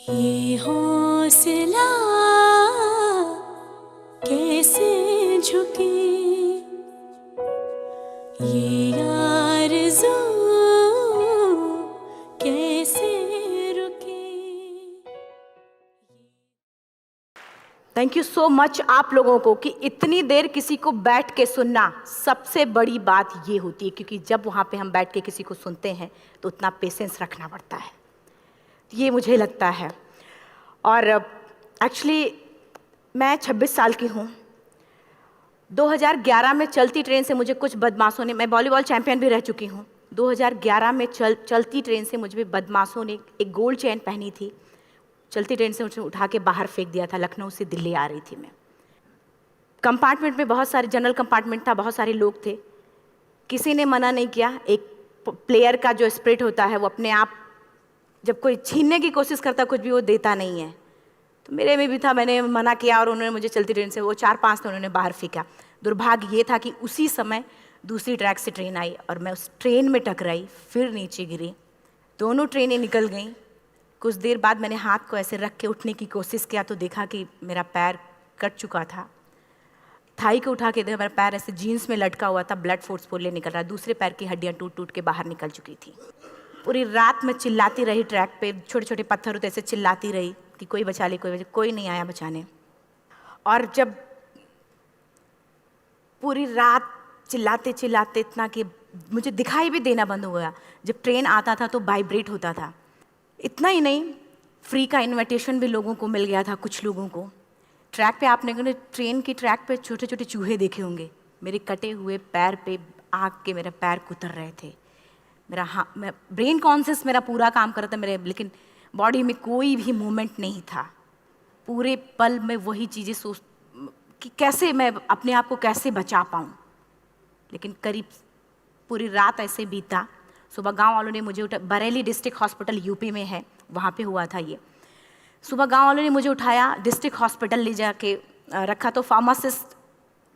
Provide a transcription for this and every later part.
ये हौसला कैसे झुके, ये आरज़ू कैसे रुके। थैंक यू सो मच आप लोगों को कि इतनी देर किसी को बैठ के सुनना सबसे बड़ी बात ये होती है, क्योंकि जब वहाँ पे हम बैठ के किसी को सुनते हैं तो उतना पेशेंस रखना पड़ता है, ये मुझे लगता है। और एक्चुअली मैं 26 साल की हूँ। 2011 में चलती ट्रेन से मुझे कुछ बदमाशों ने, मैं वॉलीबॉल चैंपियन भी रह चुकी हूँ, 2011 में चलती ट्रेन से मुझे बदमाशों ने एक गोल्ड चेन पहनी थी, चलती ट्रेन से मुझे उठा के बाहर फेंक दिया था। लखनऊ से दिल्ली आ रही थी मैं। कंपार्टमेंट में बहुत सारे, जनरल कंपार्टमेंट था, बहुत सारे लोग थे, किसी ने मना नहीं किया। एक प्लेयर का जो स्पिरिट होता है वो अपने आप, जब कोई छीनने की कोशिश करता कुछ भी, वो देता नहीं है, तो मेरे में भी था। मैंने मना किया और उन्होंने मुझे चलती ट्रेन से, वो 4-5 थे, उन्होंने बाहर फेंका। दुर्भाग्य ये था कि उसी समय दूसरी ट्रैक से ट्रेन आई और मैं उस ट्रेन में टकराई, फिर नीचे गिरी। दोनों ट्रेनें निकल गईं। कुछ देर बाद मैंने हाथ को ऐसे रख के उठने की कोशिश किया तो देखा कि मेरा पैर कट चुका था। थाई को उठा के देखा, मेरा पैर ऐसे जीन्स में लटका हुआ था, ब्लड फोर्सफुली निकल रहा, दूसरे पैर की हड्डियाँ टूट टूट के बाहर निकल चुकी थी। पूरी रात मैं चिल्लाती रही ट्रैक पे, छोटे छोटे पत्थर होते ऐसे चिल्लाती रही कि कोई बचा ले, कोई नहीं आया बचाने। और जब पूरी रात चिल्लाते चिल्लाते इतना कि मुझे दिखाई भी देना बंद हो गया, जब ट्रेन आता था तो वाइब्रेट होता था। इतना ही नहीं, फ्री का इन्विटेशन भी लोगों को मिल गया था, कुछ लोगों को। ट्रैक पे आपने ट्रेन की ट्रैक पे छोटे छोटे चूहे देखे होंगे, मेरे कटे हुए पैर पे आग के मेरे पैर कुतर रहे थे। मैं ब्रेन कॉन्शियस मेरा पूरा काम कर रहा था मेरे, लेकिन बॉडी में कोई भी मूवमेंट नहीं था। पूरे पल में वही चीज़ें सोच कि कैसे मैं अपने आप को कैसे बचा पाऊँ। लेकिन करीब पूरी रात ऐसे बीता। सुबह गांव वालों ने मुझे बरेली डिस्ट्रिक्ट हॉस्पिटल यूपी में है, वहाँ पे हुआ था ये। सुबह गांव वालों ने मुझे उठाया, डिस्ट्रिक्ट हॉस्पिटल ले जाके रखा, तो फार्मासिस्ट,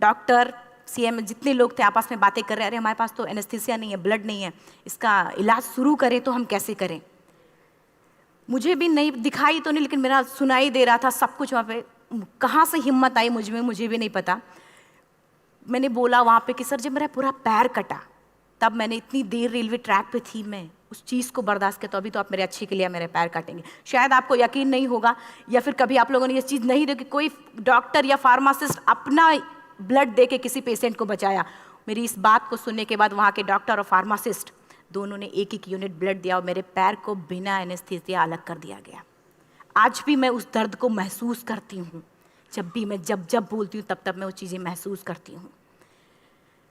डॉक्टर, सीएम, जितने लोग थे आपस में बातें कर रहे, अरे हमारे पास तो एनेस्थीसिया नहीं है, ब्लड नहीं है, इसका इलाज शुरू करें तो हम कैसे करें। मुझे भी नहीं दिखाई तो नहीं, लेकिन मेरा सुनाई दे रहा था सब कुछ वहाँ पे। कहाँ से हिम्मत आई मुझ में, मुझे भी नहीं पता। मैंने बोला वहाँ पे कि सर जब मेरा पूरा पैर कटा, तब मैंने इतनी देर रेलवे ट्रैक पे थी, मैं उस चीज़ को बर्दाश्त किया, तो अभी तो आप मेरे अच्छे के लिए मेरे पैर काटेंगे। शायद आपको यकीन नहीं होगा, या फिर कभी आप लोगों ने ये चीज़ नहीं देखी, कोई डॉक्टर या फार्मासिस्ट अपना ब्लड दे के किसी पेशेंट को बचाया। मेरी इस बात को सुनने के बाद वहाँ के डॉक्टर और फार्मासिस्ट दोनों ने एक एक यूनिट ब्लड दिया और मेरे पैर को बिना एनेस्थीसिया अलग कर दिया गया। आज भी मैं उस दर्द को महसूस करती हूँ, जब भी मैं जब बोलती हूँ तब मैं वो चीज़ें महसूस करती हूँ।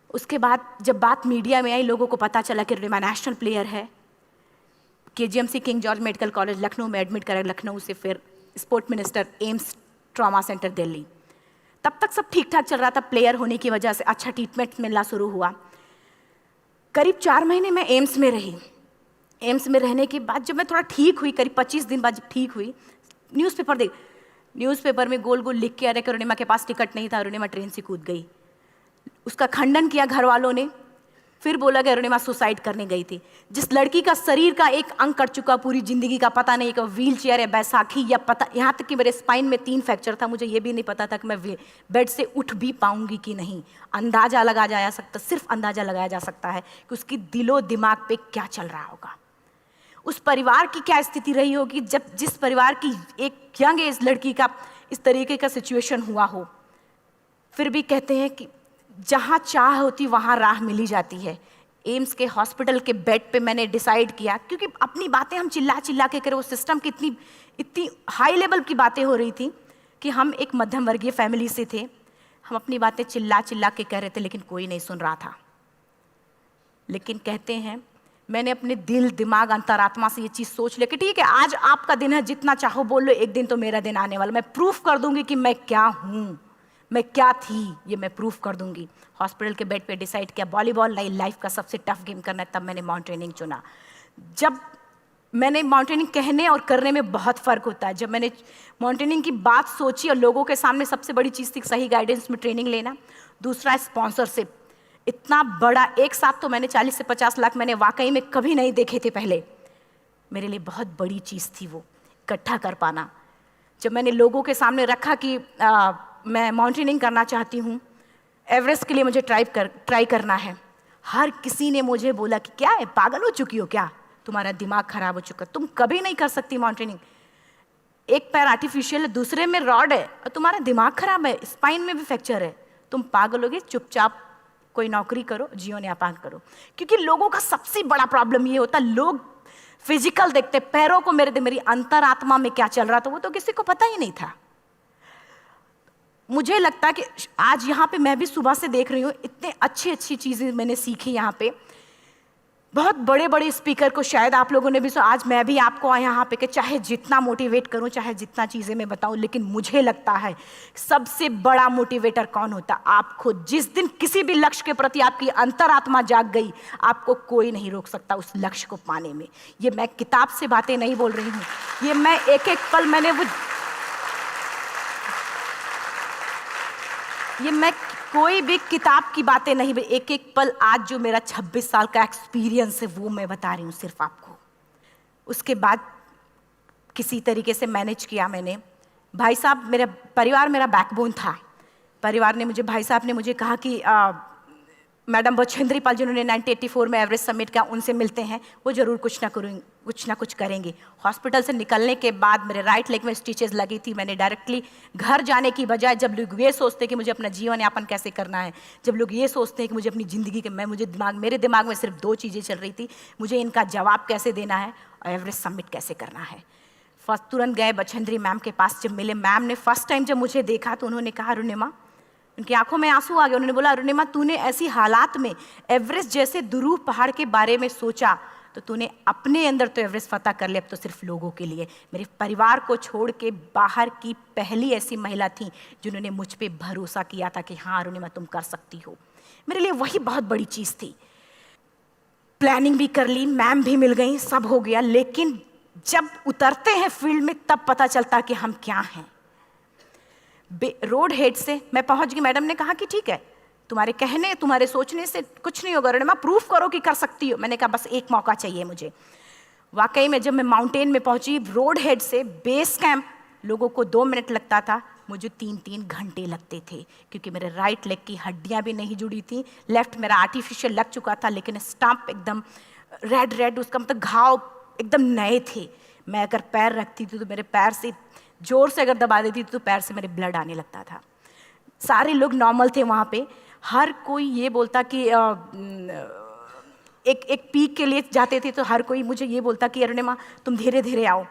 उसके बाद जब बात मीडिया में आई, लोगों को पता चला कि रिमा नेशनल प्लेयर है, KGMC king George medical college Lucknow में एडमिट करा, लखनऊ से फिर sport minister, AIIMS trauma centre Delhi. तब तक सब ठीक ठाक चल रहा था, प्लेयर होने की वजह से अच्छा ट्रीटमेंट मिलना शुरू हुआ। करीब 4 महीने मैं एम्स में रही। एम्स में रहने के बाद जब मैं थोड़ा ठीक हुई, करीब 25 दिन बाद जब ठीक हुई, न्यूज़पेपर में गोल गोल लिख के आ रहे कि अरुणिमा के पास टिकट नहीं था, अरुणिमा ट्रेन से कूद गई। उसका खंडन किया घर वालों ने, फिर बोला कि अरुणिमा सुसाइड करने गई थी। जिस लड़की का शरीर का एक अंग कट चुका, पूरी जिंदगी का पता नहीं कि व्हील चेयर है, बैसाखी या पता, यहाँ तक कि मेरे स्पाइन में 3 फ्रैक्चर था, मुझे ये भी नहीं पता था कि मैं बेड से उठ भी पाऊंगी कि नहीं। अंदाजा लगाया जा सकता, सिर्फ अंदाजा लगाया जा सकता है कि उसकी दिलो दिमाग पे क्या चल रहा होगा, उस परिवार की क्या स्थिति रही होगी, जब जिस परिवार की एक यंग एज लड़की का इस तरीके का सिचुएशन हुआ हो। फिर भी कहते हैं कि जहाँ चाह होती वहाँ राह मिली जाती है। एम्स के हॉस्पिटल के बेड पे मैंने डिसाइड किया, क्योंकि अपनी बातें हम चिल्ला चिल्ला के करें, वो सिस्टम की इतनी हाई लेवल की बातें हो रही थी कि हम एक मध्यम वर्गीय फैमिली से थे, हम अपनी बातें चिल्ला चिल्ला के कह रहे थे, लेकिन कोई नहीं सुन रहा था। लेकिन कहते हैं मैंने अपने दिल, दिमाग, अंतरात्मा से ये चीज़ सोच लिया कि ठीक है, आज आपका दिन है, जितना चाहो बोल लो, एक दिन तो मेरा दिन आने वाला, मैं प्रूफ कर दूंगी कि मैं क्या हूँ, मैं क्या थी, ये मैं प्रूफ कर दूंगी। हॉस्पिटल के बेड पे डिसाइड किया वॉलीबॉल नहीं, लाइफ का सबसे टफ गेम करना है, तब मैंने माउंटेनिंग चुना। जब मैंने माउंटेनिंग कहने और करने में बहुत फ़र्क होता है। जब मैंने माउंटेनिंग की बात सोची और लोगों के सामने, सबसे बड़ी चीज़ थी सही गाइडेंस में ट्रेनिंग लेना, दूसरा स्पॉन्सरशिप। इतना बड़ा एक साथ तो मैंने 40 से 50 लाख मैंने वाकई में कभी नहीं देखे थे पहले, मेरे लिए बहुत बड़ी चीज़ थी वो। इकट्ठा कर पाना। जब मैंने लोगों के सामने रखा कि मैं माउंटेनिंग करना चाहती हूँ, एवरेस्ट के लिए मुझे ट्राई करना है, हर किसी ने मुझे बोला कि क्या है, पागल हो चुकी हो क्या, तुम्हारा दिमाग खराब हो चुका, तुम कभी नहीं कर सकती माउंटेनिंग। एक पैर आर्टिफिशियल है, दूसरे में रॉड है, और तुम्हारा दिमाग खराब है, स्पाइन में भी फ्रैक्चर है, तुम पागल होगे, चुपचाप कोई नौकरी करो, जीवन यापन करो। क्योंकि लोगों का सबसे बड़ा प्रॉब्लम ये होता, लोग फिजिकल देखते, पैरों को मेरी अंतरात्मा में क्या चल रहा था वो तो किसी को पता ही नहीं था। मुझे लगता है कि आज यहाँ पे मैं भी सुबह से देख रही हूँ, इतने अच्छी अच्छी चीज़ें मैंने सीखी यहाँ पे, बहुत बड़े बड़े स्पीकर को शायद आप लोगों ने भी सुना। आज मैं भी आपको यहाँ पे कि चाहे जितना मोटिवेट करूँ, चाहे जितना चीज़ें मैं बताऊँ, लेकिन मुझे लगता है सबसे बड़ा मोटिवेटर कौन होता, आप खुद। जिस दिन किसी भी लक्ष्य के प्रति आपकी अंतरात्मा जाग गई, आपको कोई नहीं रोक सकता उस लक्ष्य को पाने में। ये मैं किताब से बातें नहीं बोल रही हूँ, ये मैं एक एक पल मैंने मैं कोई भी किताब की बातें नहीं, एक एक पल आज जो मेरा 26 साल का एक्सपीरियंस है वो मैं बता रही हूँ सिर्फ आपको। उसके बाद किसी तरीके से मैनेज किया मैंने। भाई साहब, मेरा परिवार मेरा बैकबोन था। परिवार ने मुझे, भाई साहब ने मुझे कहा कि मैडम बछेंद्री पाल जिन्होंने 1984 में एवरेस्ट समिट किया, उनसे मिलते हैं, वो ज़रूर कुछ ना कुछ करेंगे। हॉस्पिटल से निकलने के बाद मेरे राइट लेग में स्टिचेस लगी थी। मैंने डायरेक्टली घर जाने की बजाय, जब लोग ये सोचते हैं कि मुझे अपना जीवन यापन कैसे करना है, जब लोग ये सोचते हैं कि मुझे अपनी ज़िंदगी के मेरे दिमाग में सिर्फ 2 चीज़ें चल रही थी, मुझे इनका जवाब कैसे देना है और एवरेस्ट समिट कैसे करना है। फर्स्ट तुरंत गए बछेंद्री मैम के पास। जब मिले, मैम ने फर्स्ट टाइम जब मुझे देखा तो उन्होंने कहा, अरुणिमा, उनकी आंखों में आंसू आ गए। उन्होंने बोला, अरुणिमा, तूने ऐसी हालात में एवरेस्ट जैसे दुरूह पहाड़ के बारे में सोचा तो तूने अपने अंदर तो एवरेस्ट फतह कर लिया, अब तो सिर्फ लोगों के लिए। मेरे परिवार को छोड़ के बाहर की पहली ऐसी महिला थी जिन्होंने मुझ पे भरोसा किया था कि हाँ अरुणिमा, तुम कर सकती हो। मेरे लिए वही बहुत बड़ी चीज़ थी। प्लानिंग भी कर ली, मैम भी मिल गई, सब हो गया। लेकिन जब उतरते हैं फील्ड में तब पता चलता कि हम क्या हैं। रोड हेड से मैं पहुंच गई। मैडम ने कहा कि ठीक है, तुम्हारे कहने, तुम्हारे सोचने से कुछ नहीं होगा अरुणिमा, प्रूफ करो कि कर सकती हो। मैंने कहा बस एक मौका चाहिए मुझे। वाकई में जब मैं माउंटेन में पहुंची, रोड हेड से बेस कैंप लोगों को 2 मिनट लगता था, मुझे 3-3 घंटे लगते थे, क्योंकि मेरे राइट लेग की हड्डियां भी नहीं जुड़ी थी। लेफ्ट मेरा आर्टिफिशियल लग चुका था, लेकिन स्टंप एकदम रेड, उसका मतलब घाव एकदम नए थे। मैं अगर पैर रखती थी तो मेरे पैर से जोर से अगर दबा देती थी तो पैर से मेरे ब्लड आने लगता था। सारे लोग नॉर्मल थे वहाँ पे। हर कोई ये बोलता कि एक पीक के लिए जाते थे तो हर कोई मुझे ये बोलता कि अरुणिमा, तुम धीरे धीरे आओ।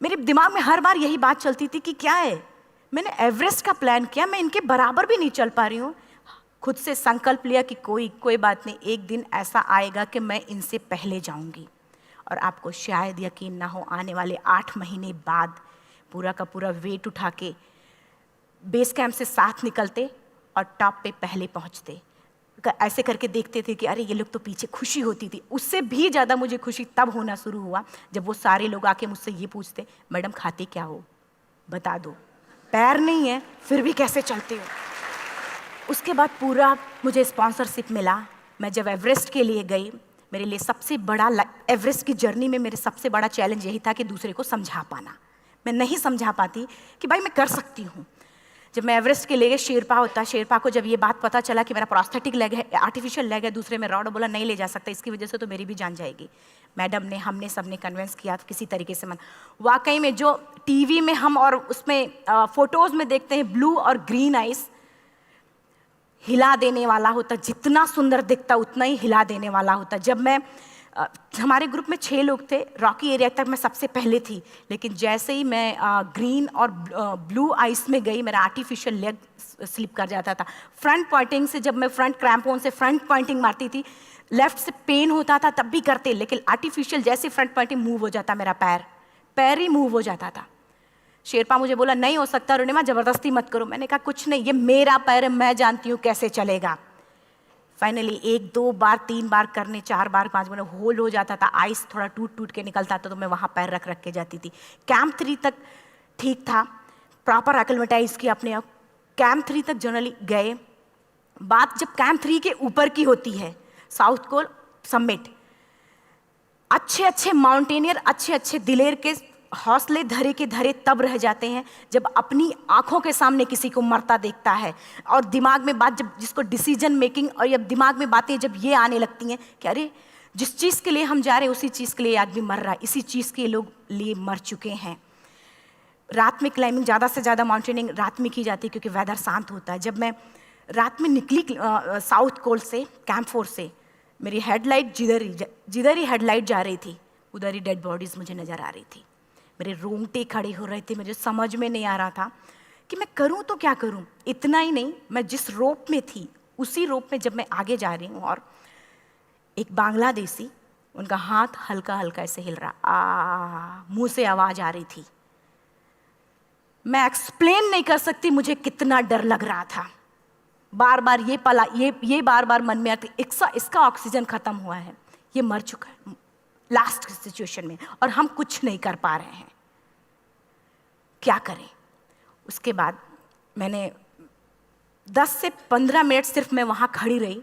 मेरे दिमाग में हर बार यही बात चलती थी कि क्या है, मैंने एवरेस्ट का प्लान किया, मैं इनके बराबर भी नहीं चल पा रही हूँ। खुद से संकल्प लिया कि कोई बात नहीं, एक दिन ऐसा आएगा कि मैं इनसे पहले जाऊँगी। और आपको शायद यकीन ना हो, आने वाले 8 महीने बाद पूरा का पूरा वेट उठा के बेस कैंप से साथ निकलते और टॉप पे पहले पहुंचते। ऐसे करके देखते थे कि अरे ये लोग तो पीछे। खुशी होती थी। उससे भी ज़्यादा मुझे खुशी तब होना शुरू हुआ जब वो सारे लोग आके मुझसे ये पूछते, मैडम खाते क्या हो, बता दो, पैर नहीं है फिर भी कैसे चलते हो। उसके बाद पूरा मुझे स्पॉन्सरशिप मिला। मैं जब एवरेस्ट के लिए गई, मेरे लिए सबसे बड़ा, एवरेस्ट की जर्नी में मेरे सबसे बड़ा चैलेंज यही था कि दूसरे को समझा पाना। मैं नहीं समझा पाती कि भाई मैं कर सकती हूँ। जब मैं एवरेस्ट के लिए गई, शेरपा को जब ये बात पता चला कि मेरा प्रोस्थेटिक लेग है, आर्टिफिशियल लेग है, दूसरे में रॉड, बोला नहीं ले जा सकता, इसकी वजह से तो मेरी भी जान जाएगी। मैडम ने, हमने सबने कन्विंस किया तो किसी तरीके से मन। वाकई में जो टीवी में हम और उसमें फोटोज़ में देखते हैं, ब्लू और ग्रीन आइस, हिला देने वाला होता। जितना सुंदर दिखता उतना ही हिला देने वाला होता। जब मैं हमारे ग्रुप में 6 लोग थे, रॉकी एरिया तक मैं सबसे पहले थी, लेकिन जैसे ही मैं ग्रीन और ब्लू आइस में गई, मेरा आर्टिफिशियल लेग स्लिप कर जाता था। फ्रंट पॉइंटिंग से, जब मैं फ्रंट क्रैम्पोन से फ्रंट पॉइंटिंग मारती थी, लेफ्ट से पेन होता था तब भी करते, लेकिन आर्टिफिशियल जैसे फ्रंट पॉइंटिंग मूव हो जाता, मेरा पैर ही मूव हो जाता था। शेरपा मुझे बोला नहीं हो सकता अरुणिमा, ज़बरदस्ती मत करो। मैंने कहा कुछ नहीं, ये मेरा पैर है, मैं जानती हूँ कैसे चलेगा। फाइनली 1, 2 बार, 3 बार करने, 4 बार, 5 बार होल हो जाता था। आइस थोड़ा टूट के निकलता था तो मैं वहाँ पैर रख के जाती थी। कैंप 3 तक ठीक था, प्रॉपर एक्लेमेटाइज किया अपने आप। कैंप 3 तक जनरली गए। बात जब कैंप 3 के ऊपर की होती है, साउथ कोल समिट, अच्छे अच्छे माउंटेनियर, अच्छे अच्छे दिलेर के हौसले धरे के धरे तब रह जाते हैं जब अपनी आंखों के सामने किसी को मरता देखता है, और दिमाग में बात जब, जिसको डिसीजन मेकिंग, और जब दिमाग में बातें जब ये आने लगती हैं कि अरे जिस चीज़ के लिए हम जा रहे हैं उसी चीज़ के लिए आदमी मर रहा है, इसी चीज़ के लोग लिए मर चुके हैं। रात में क्लाइंबिंग, ज़्यादा से ज़्यादा माउंटेनिंग रात में की जाती है क्योंकि वेदर शांत होता है। जब मैं रात में निकली साउथ कोल से, कैंप 4 से, मेरी हेडलाइट जिधर ही हेडलाइट जा रही थी उधर ही डेड बॉडीज़ मुझे नज़र आ रही थी। मेरे रोंगटे खड़े हो रहे थे, मुझे समझ में नहीं आ रहा था कि मैं करूं तो क्या करूं। इतना ही नहीं, मैं जिस रोप में थी उसी रोप में जब मैं आगे जा रही हूं और एक बांग्लादेशी, उनका हाथ हल्का हल्का ऐसे हिल रहा, मुंह से आवाज़ आ रही थी। मैं एक्सप्लेन नहीं कर सकती मुझे कितना डर लग रहा था। बार बार ये बार बार मन में आती, इसका ऑक्सीजन खत्म हुआ है, ये मर चुका है लास्ट सिचुएशन में, और हम कुछ नहीं कर पा रहे हैं, क्या करें। उसके बाद मैंने 10 से 15 मिनट सिर्फ मैं वहाँ खड़ी रही।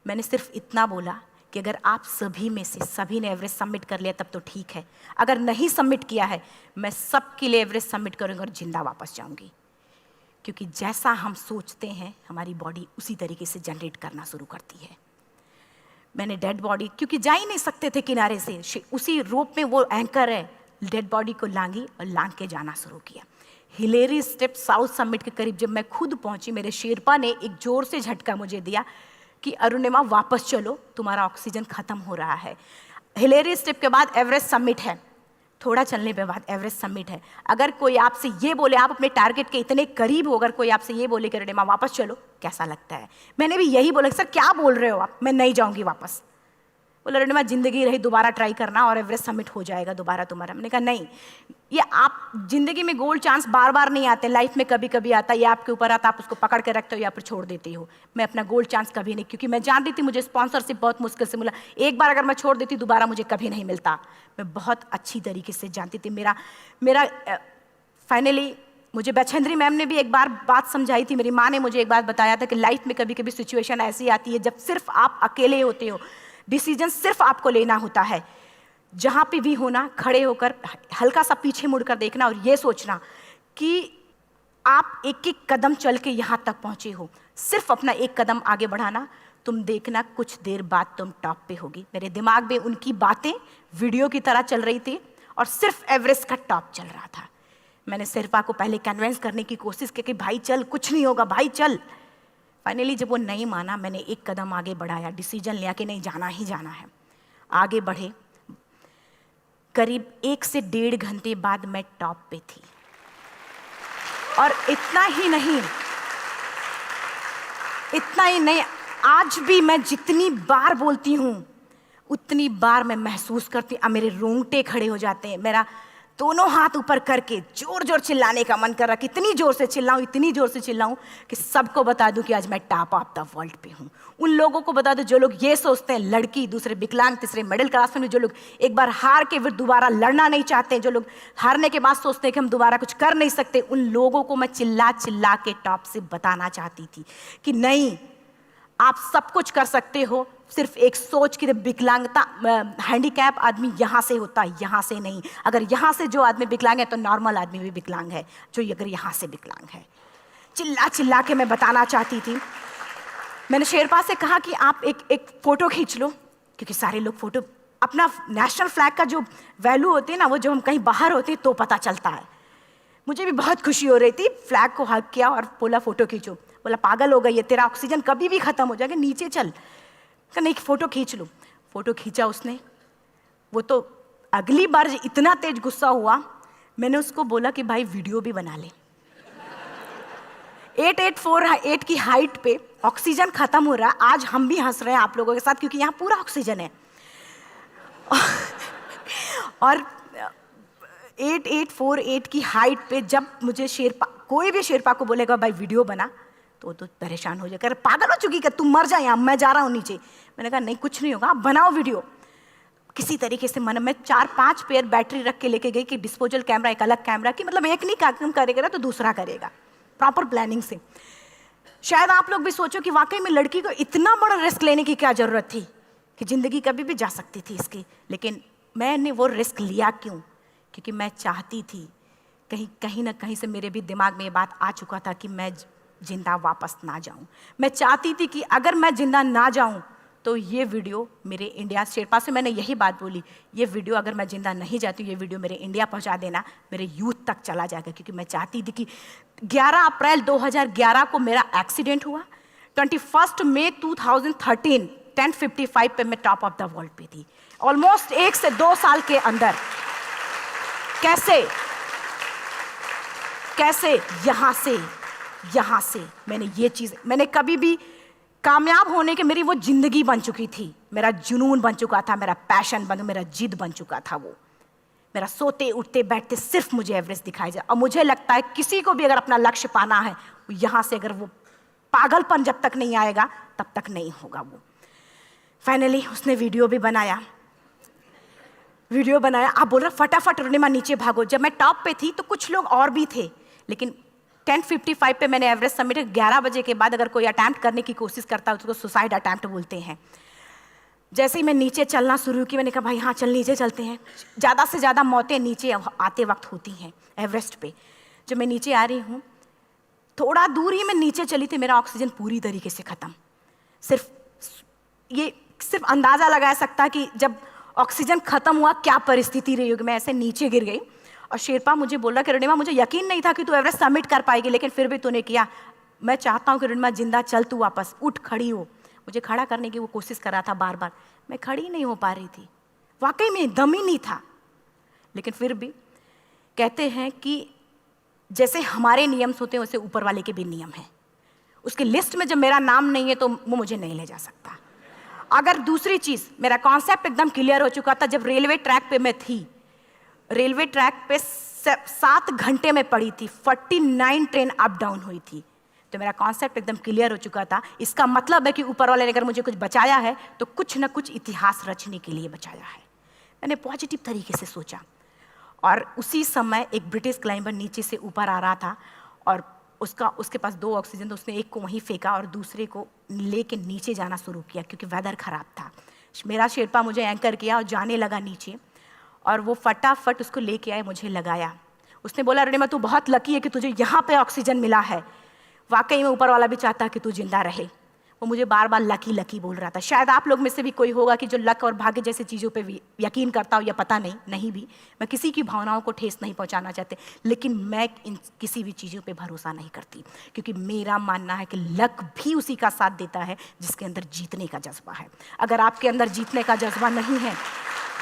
मैंने सिर्फ इतना बोला कि अगर आप सभी में से सभी ने एवरेस्ट सबमिट कर लिया तब तो ठीक है, अगर नहीं सबमिट किया है मैं सबके लिए एवरेस्ट सबमिट करूँगी और जिंदा वापस जाऊँगी। क्योंकि जैसा हम सोचते हैं हमारी बॉडी उसी तरीके से जनरेट करना शुरू करती है। मैंने डेड बॉडी, क्योंकि जा ही नहीं सकते थे किनारे से, उसी रोप में वो एंकर है, डेड बॉडी को लांगी और लांग के जाना शुरू किया। हिलेरी स्टेप साउथ समिट के करीब जब मैं खुद पहुंची, मेरे शेरपा ने एक जोर से झटका मुझे दिया कि अरुणिमा वापस चलो, तुम्हारा ऑक्सीजन खत्म हो रहा है। हिलेरी स्टेप के बाद एवरेस्ट समिट है, थोड़ा चलने के बाद एवरेस्ट समिट है। अगर कोई आपसे ये बोले, आप अपने टारगेट के इतने करीब हो, अगर कोई आपसे ये बोले कि अरुणिमा वापस चलो, कैसा लगता है? मैंने भी यही बोला, सर क्या बोल रहे हो आप, मैं नहीं जाऊंगी वापस। बोला अरुणिमा जिंदगी रही, दोबारा ट्राई करना और एवरेस्ट समिट हो जाएगा दोबारा तुम्हारा। मैंने कहा नहीं, ये आप जिंदगी में गोल्ड चांस बार बार नहीं आते, लाइफ में कभी कभी आता है, ये आपके ऊपर आता, आप उसको पकड़ के रखते हो या फिर छोड़ देते हो। मैं अपना गोल्ड चांस कभी नहीं, क्योंकि मैं जान रही थी मुझे स्पॉन्सरशिप बहुत मुश्किल से मिला, एक बार अगर मैं छोड़ देती दोबारा मुझे कभी नहीं मिलता। मैं बहुत अच्छी तरीके से जानती थी। मेरा फाइनली मुझे बछेंद्री मैम ने भी एक बार बात समझाई थी, मेरी माँ ने मुझे एक बात बताया था कि लाइफ में कभी कभी सिचुएशन ऐसी आती है जब सिर्फ आप अकेले होते हो, डिसीजन सिर्फ आपको लेना होता है। जहाँ पे भी होना, खड़े होकर हल्का सा पीछे मुड़कर देखना और ये सोचना कि आप एक एक कदम चल के यहाँ तक पहुँचे हो, सिर्फ अपना एक कदम आगे बढ़ाना, तुम देखना कुछ देर बाद तुम टॉप पे होगी। मेरे दिमाग में उनकी बातें वीडियो की तरह चल रही थी और सिर्फ एवरेस्ट का टॉप चल रहा था। मैंने शेरपा को पहले कन्विंस करने की कोशिश की कि भाई चल, कुछ नहीं होगा भाई चल। फाइनली जब वो नहीं माना, मैंने एक कदम आगे बढ़ाया, डिसीजन लिया कि नहीं, जाना ही जाना है। आगे बढ़े, करीब 1 से 1.5 घंटे बाद मैं टॉप पे थी। और इतना ही नहीं, आज भी मैं जितनी बार बोलती हूँ उतनी बार मैं महसूस करती, अब मेरे रोंगटे खड़े हो जाते हैं, मेरा दोनों हाथ ऊपर करके जोर जोर चिल्लाने का मन कर रहा, कितनी जोर से चिल्लाऊं कि सबको बता दूं कि आज मैं टॉप ऑफ द वर्ल्ड पे हूं। उन लोगों को बता दूं जो लोग ये सोचते हैं, लड़की, दूसरे विकलांग, तीसरे मिडिल क्लास में, जो लोग एक बार हार के फिर दोबारा लड़ना नहीं चाहते, जो लोग हारने के बाद सोचते हैं कि हम दोबारा कुछ कर नहीं सकते, उन लोगों को मैं चिल्ला चिल्ला के टॉप से बताना चाहती थी कि नहीं, आप सब कुछ कर सकते हो। सिर्फ एक सोच की विकलांगता, हैंडीकैप आदमी यहाँ से होता है, यहाँ से नहीं। अगर यहाँ से जो आदमी विकलांग है तो नॉर्मल आदमी भी विकलांग है, जो अगर यहाँ से विकलांग है। चिल्ला चिल्ला के मैं बताना चाहती थी। मैंने शेरपा से कहा कि आप एक फ़ोटो खींच लो, क्योंकि सारे लोग फ़ोटो, अपना नेशनल फ्लैग का जो वैल्यू होती है ना, वो जो हम कहीं बाहर होते हैं तो पता चलता है। मुझे भी बहुत खुशी हो रही थी, फ्लैग को हग किया और बोला फ़ोटो खींचो। बोला पागल हो गई है, तेरा ऑक्सीजन कभी भी ख़त्म हो जाएगा, नीचे चल। नहीं, फ़ोटो खींच लो। फ़ोटो खींचा उसने। वो तो अगली बार इतना तेज गुस्सा हुआ, मैंने उसको बोला कि भाई वीडियो भी बना ले। 8848 की हाइट पे ऑक्सीजन खत्म हो रहा है, आज हम भी हंस रहे हैं आप लोगों के साथ क्योंकि यहाँ पूरा ऑक्सीजन है। और 8848 की हाइट पे जब मुझे शेरपा, कोई भी शेरपा को बोलेगा भाई वीडियो बना, तो परेशान हो जाएगा, पागल हो चुकी क्या, तुम मर जाए, यहाँ मैं जा रहा हूँ नीचे। मैंने कहा नहीं, कुछ नहीं होगा, आप बनाओ वीडियो। किसी तरीके से मैं 4-5 पेयर बैटरी रख के लेके गई कि डिस्पोजल कैमरा, एक अलग कैमरा की, मतलब एक नहीं काम करेगा तो दूसरा करेगा, प्रॉपर प्लानिंग से। शायद आप लोग भी सोचो कि वाकई में लड़की को इतना बड़ा रिस्क लेने की क्या जरूरत थी कि ज़िंदगी कभी भी जा सकती थी इसकी, लेकिन मैंने वो रिस्क लिया क्यों? क्योंकि मैं चाहती थी, कहीं ना कहीं से मेरे भी दिमाग में ये बात आ चुका था कि मैं जिंदा वापस ना जाऊं। मैं चाहती थी कि अगर मैं जिंदा ना जाऊं तो ये वीडियो मेरे इंडिया, शेरपा से मैंने यही बात बोली, ये वीडियो अगर मैं जिंदा नहीं जाती हूँ, ये वीडियो मेरे इंडिया पहुंचा देना, मेरे यूथ तक चला जाएगा। क्योंकि मैं चाहती थी कि 11 अप्रैल 2011 को मेरा एक्सीडेंट हुआ, 21 मई 2013 10:55 पे मैं टॉप ऑफ द वर्ल्ड पे थी। ऑलमोस्ट 1 से 2 साल के अंदर कैसे यहाँ से मैंने ये चीज़, मैंने कभी भी कामयाब होने के, मेरी वो जिंदगी बन चुकी थी, मेरा जुनून बन चुका था, मेरा पैशन मेरा जिद बन चुका था। वो मेरा सोते उठते बैठते सिर्फ मुझे एवरेस्ट दिखाई जाए। और मुझे लगता है किसी को भी अगर अपना लक्ष्य पाना है, यहाँ से अगर वो पागलपन जब तक नहीं आएगा तब तक नहीं होगा। वो फाइनली उसने वीडियो बनाया। आप बोल रहे फटाफट रोनिमा नीचे भागो। जब मैं टॉप पे थी तो कुछ लोग और भी थे, लेकिन 10:55 पे मैंने एवरेस्ट समिट, 11 बजे के बाद अगर कोई अटैम्प्ट करने की कोशिश करता है उसको सुसाइड अटैम्प्ट बोलते हैं। जैसे ही मैं नीचे चलना शुरू की, मैंने कहा भाई हाँ चल नीचे चलते हैं। ज़्यादा से ज़्यादा मौतें नीचे आते वक्त होती हैं एवरेस्ट पे। जब मैं नीचे आ रही हूँ, थोड़ा दूर ही मैं नीचे चली थी, मेरा ऑक्सीजन पूरी तरीके से ख़त्म। सिर्फ अंदाज़ा लगाया सकता कि जब ऑक्सीजन ख़त्म हुआ क्या परिस्थिति रही होगी। मैं ऐसे नीचे गिर गई और शेरपा मुझे बोल रहा कि रोनिमा मुझे यकीन नहीं था कि तू एवरेस्ट समिट कर पाएगी, लेकिन फिर भी तूने किया। मैं चाहता हूँ कि रोनिमा जिंदा चल, तू वापस उठ, खड़ी हो। मुझे खड़ा करने की वो कोशिश कर रहा था बार बार, मैं खड़ी नहीं हो पा रही थी, वाकई में दम ही नहीं था। लेकिन फिर भी कहते हैं कि जैसे हमारे नियम होते हैं वैसे ऊपर वाले के भी नियम हैं। उसकी लिस्ट में जब मेरा नाम नहीं है तो वो मुझे नहीं ले जा सकता। अगर दूसरी चीज़, मेरा कॉन्सेप्ट एकदम क्लियर हो चुका था। जब रेलवे ट्रैक पे मैं थी, रेलवे ट्रैक पे 7 घंटे में पड़ी थी, 49 ट्रेन अप डाउन हुई थी, तो मेरा कॉन्सेप्ट एकदम क्लियर हो चुका था। इसका मतलब है कि ऊपर वाले ने अगर मुझे कुछ बचाया है तो कुछ ना कुछ इतिहास रचने के लिए बचाया है। मैंने पॉजिटिव तरीके से सोचा। और उसी समय एक ब्रिटिश क्लाइंबर नीचे से ऊपर आ रहा था और उसके पास 2 ऑक्सीजन, तो उसने एक को वहीं फेंका और दूसरे को लेके नीचे जाना शुरू किया क्योंकि वेदर ख़राब था। मेरा शेरपा मुझे एंकर किया और जाने लगा नीचे, और वो फटाफट उसको लेके आए, मुझे लगाया। उसने बोला रोनिमा तू बहुत लकी है कि तुझे यहाँ पे ऑक्सीजन मिला है, वाकई में ऊपर वाला भी चाहता है कि तू जिंदा रहे। वो मुझे बार बार लकी लकी बोल रहा था। शायद आप लोग में से भी कोई होगा कि जो लक और भाग्य जैसी चीज़ों पे यकीन करता हो, या पता नहीं भी। मैं किसी की भावनाओं को ठेस नहीं पहुंचाना चाहते, लेकिन मैं इन किसी भी चीज़ों पे भरोसा नहीं करती, क्योंकि मेरा मानना है कि लक भी उसी का साथ देता है जिसके अंदर जीतने का जज्बा है। अगर आपके अंदर जीतने का जज्बा नहीं है,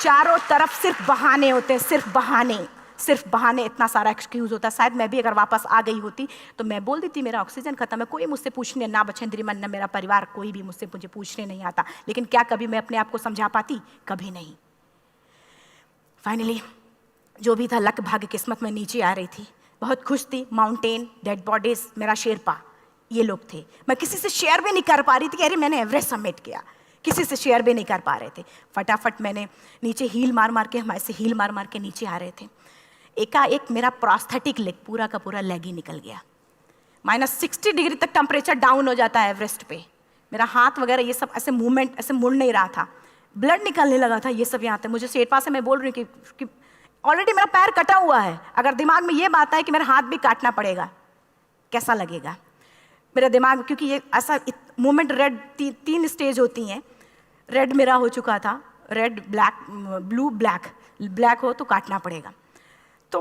चारों तरफ सिर्फ बहाने होते हैं, सिर्फ बहाने, इतना सारा एक्सक्यूज़ होता है। शायद मैं भी अगर वापस आ गई होती तो मैं बोल देती मेरा ऑक्सीजन खत्म है, कोई मुझसे पूछने, ना बछेंद्री मन, ना मेरा परिवार, कोई भी मुझे पूछने नहीं आता। लेकिन क्या कभी मैं अपने आप को समझा पाती? कभी नहीं। फाइनली जो भी था, लक भाग्य किस्मत में नीचे आ रही थी, बहुत खुश थी। माउंटेन, डेड बॉडीज, मेरा शेरपा, ये लोग थे। मैं किसी से शेयर भी नहीं कर पा रही थी कि अरे मैंने एवरेस्ट समिट किया, किसी से शेयर भी नहीं कर पा रहे थे। फटाफट मैंने नीचे हील मार के, हमारे से हील मार के नीचे आ रहे थे। एकाएक मेरा प्रोस्थेटिक लेग, पूरा का पूरा लेग ही निकल गया। -60 डिग्री तक टेम्परेचर डाउन हो जाता है एवरेस्ट पे। मेरा हाथ वगैरह ये सब ऐसे मूवमेंट, ऐसे मुड़ नहीं रहा था, ब्लड निकलने लगा था, ये सब यहाँ पे। मुझे शेरपा से मैं बोल रही हूँ कि ऑलरेडी मेरा पैर कटा हुआ है, अगर दिमाग में ये बात है कि मेरा हाथ भी काटना पड़ेगा, कैसा लगेगा मेरा दिमाग? क्योंकि ये ऐसा मूवमेंट, रेड 3 स्टेज होती हैं। रेड मेरा हो चुका था, रेड, ब्लैक, ब्लू, ब्लैक हो तो काटना पड़ेगा। तो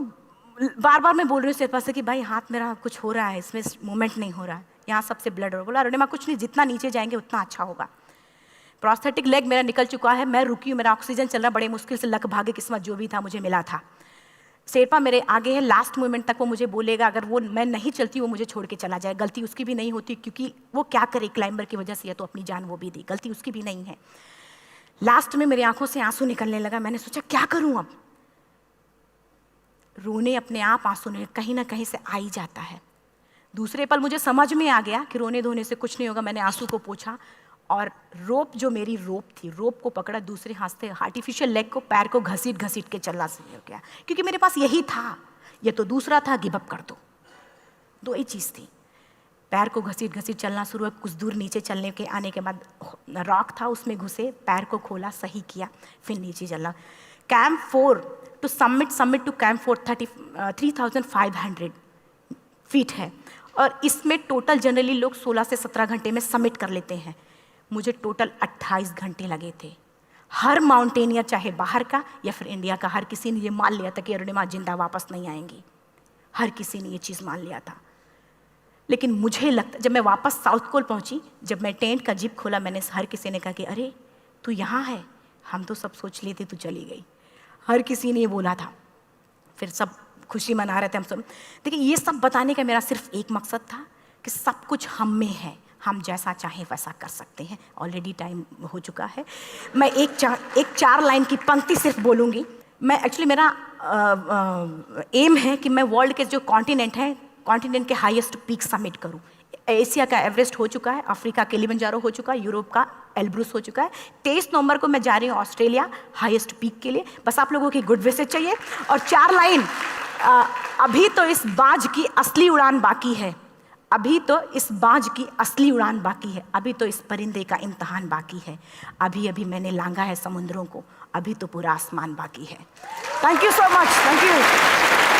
बार बार मैं बोल रही हूँ शेरपा से कि भाई हाथ मेरा कुछ हो रहा है, इसमें मूवमेंट नहीं हो रहा है, यहाँ सबसे ब्लड हो रहा। बोला रोनिमा कुछ नहीं, जितना नीचे जाएंगे उतना अच्छा होगा। प्रोस्थेटिक लेग मेरा निकल चुका है, मैं रुकी हूँ, मेरा ऑक्सीजन चल रहा, बड़े मुश्किल से लक भाग्य किस्मत जो भी था मुझे मिला था। शेरपा मेरे आगे है, लास्ट मोमेंट तक वो मुझे बोलेगा अगर वो मैं नहीं चलती वो मुझे छोड़ के चला जाए। गलती उसकी भी नहीं होती, क्योंकि वो क्या करे क्लाइंबर की वजह से, या तो अपनी जान वो भी दी, गलती उसकी भी नहीं है। लास्ट में मेरी आंखों से आंसू निकलने लगा। मैंने सोचा क्या करूं अब, रोने अपने आप आंसू कहीं ना कहीं से आ ही जाता है। दूसरे पल मुझे समझ में आ गया कि रोने धोने से कुछ नहीं होगा। मैंने आंसू को पोंछा और रोप, जो मेरी रोप थी, रोप को पकड़ा दूसरे हाथ से, आर्टिफिशियल लेग को, पैर को घसीट के चलना शुरू हो गया, क्योंकि मेरे पास यही था, ये तो दूसरा था, गिव अप कर दो, 2 ही चीज़ थी। पैर को घसीट घसीट चलना शुरू हुआ। कुछ दूर नीचे चलने के आने के बाद रॉक था, उसमें घुसे, पैर को खोला, सही किया, फिर नीचे चला। Camp 4 to summit to camp 4 3,500 feet है, और इसमें टोटल जनरली लोग 16 से 17 घंटे में समिट कर लेते हैं। मुझे टोटल 28 घंटे लगे थे। हर माउंटेनियर, चाहे बाहर का या फिर इंडिया का, हर किसी ने ये मान लिया था कि अरुणिमा जिंदा वापस नहीं आएंगी। हर किसी ने ये चीज़ मान लिया था। लेकिन मुझे लगता, जब मैं वापस साउथ कोल पहुंची, जब मैं टेंट का जिप खोला, मैंने हर किसी ने कहा कि अरे तू यहाँ है, हम तो सब सोच लिए थे तू चली गई। हर किसी ने ये बोला था। फिर सब खुशी मना रहे थे, हम सब। देखिए, ये सब बताने का मेरा सिर्फ एक मकसद था कि सब कुछ हम में है, हम जैसा चाहें वैसा कर सकते हैं। ऑलरेडी टाइम हो चुका है। मैं एक 4 लाइन की पंक्ति सिर्फ बोलूँगी। मैं एक्चुअली, मेरा एम है कि मैं वर्ल्ड के जो कॉन्टिनेंट हैं, कॉन्टिनेंट के हाईएस्ट पीक समिट करूं। एशिया का एवरेस्ट हो चुका है, अफ्रीका किलिमंजारो हो चुका है, यूरोप का एल्ब्रूस हो चुका है। 23 नवंबर को मैं जा रही हूँ ऑस्ट्रेलिया हाईएस्ट पीक के लिए। बस आप लोगों की गुड विशेस चाहिए। और 4 लाइन, अभी तो इस बाज की असली उड़ान बाकी है, अभी तो इस बाज की असली उड़ान बाकी है, अभी तो इस परिंदे का इम्तहान बाकी है, अभी अभी मैंने लांघा है समुद्रों को, अभी तो पूरा आसमान बाकी है। Thank you so much, thank you.